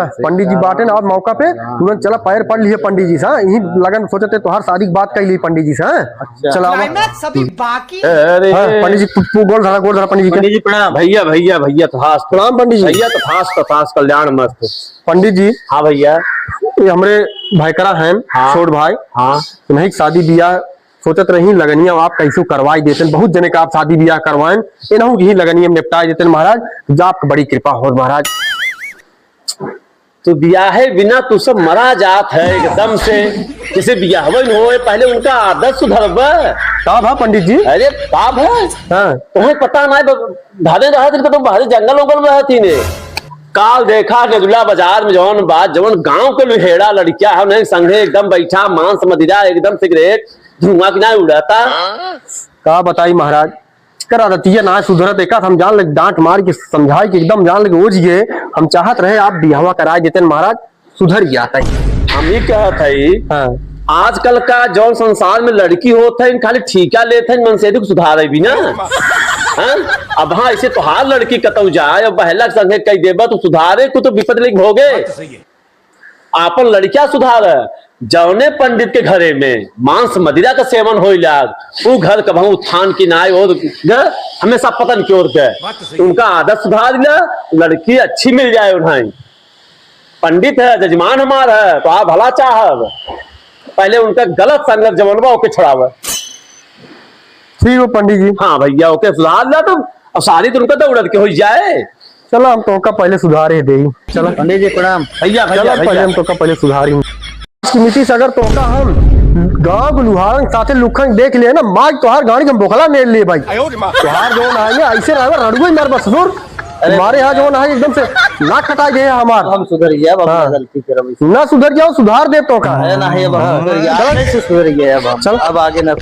पंडित जी बाटे ना मौका पे तुरंत चला पैर पड़ लिए पंडित जी से यही लगन सोचते तोहार शादी की बात कही ली पंडित जी से। चला सभी बाकी पंडित जी गोल धरा पंडित जी पंडित जी प्रणाम। भैया भैया भैया तो हास प्रणाम पंडित जी। भैया तो फास कल्याण मस्त। पंडित जी हाँ भैया ये हमरे भाईकरा हैं छोट भाई। हाँ नहीं शादी ब्याह सोचत रही लगनिया आप कैसे करवाई देते बहुत जने का आप शादी ब्याह करवाएं इनहू की लगनिया निपटाई देते महाराज। जो आपकी बड़ी कृपा हो महाराज। तो ब्याहे बिना तू सब मरा जात है एकदम से। जैसे ब्याह हो पहले उनका आदत सुधरब का भा पंडित जी। अरे बाप है हाँ। तुम्हें पता नहीं धारे रहा तो तुम बाहरी जंगल उंगल में रहती ने। काल देखा गजुला बाजार में जौन बात जौन गांव के लुहेड़ा लड़किया है नहीं संगे एकदम बैठा मांस मदिरा एकदम सिगरेट धुआं की ना उड़ाता। का बताई महाराज करा रतिया ना सुधरत देखा हम जान लगे डांट मार के समझाई कि एकदम जान लगे ओझ गए। हम चाहत रहे आप बिहावा कराए देते महाराज सुधर जाता है। हम ही कहत है हाँ। आजकल का जौन संसार में लड़की होता है खाली ठीका लेते हैं मनसेदी को सुधारे भी ना। अब हाँ ऐसे तो हार लड़की कतौ जाए और बहला संगे कई देबा तो सुधारे को तो विपद लेके भोगे। आपन लड़किया सुधार जौने पंडित के घरे में मांस मदिरा का सेवन हो वो घर कभू थान की नाय और हमेशा पतन की ओर के उनका आदत सुधार दिला लड़की अच्छी मिल जाए उन्हें। पंडित है जजमान हमारा है तो आप भला चाहब पहले उनका गलत संगत जमनवा ओके छुड़ाव। ठीक है पंडित जी। हाँ भैया ओके सुधार दिला तो अब सारी तो उनका दौड़त के हो जाए। चलो हम तो का पहले सुधारे दे। चलो पंडित जी प्रणाम। भैया भैया पहले हम तो का पहले सुधारी नीति से अगर तो का हम गांव लुहारन साथे लुखन देख ले ना माज तोहार गाड़ी हम बोखला मेल लिए भाई तोहार जो ना है ऐसे रहा रड़ुए मार बस दूर हमारे यहाँ जो ना है एकदम से ना कटा गए हमार। हम सुधर गया गलती करब ना सुधर जाओ सुधार दे तो का ना है सुधर गया अब आगे ना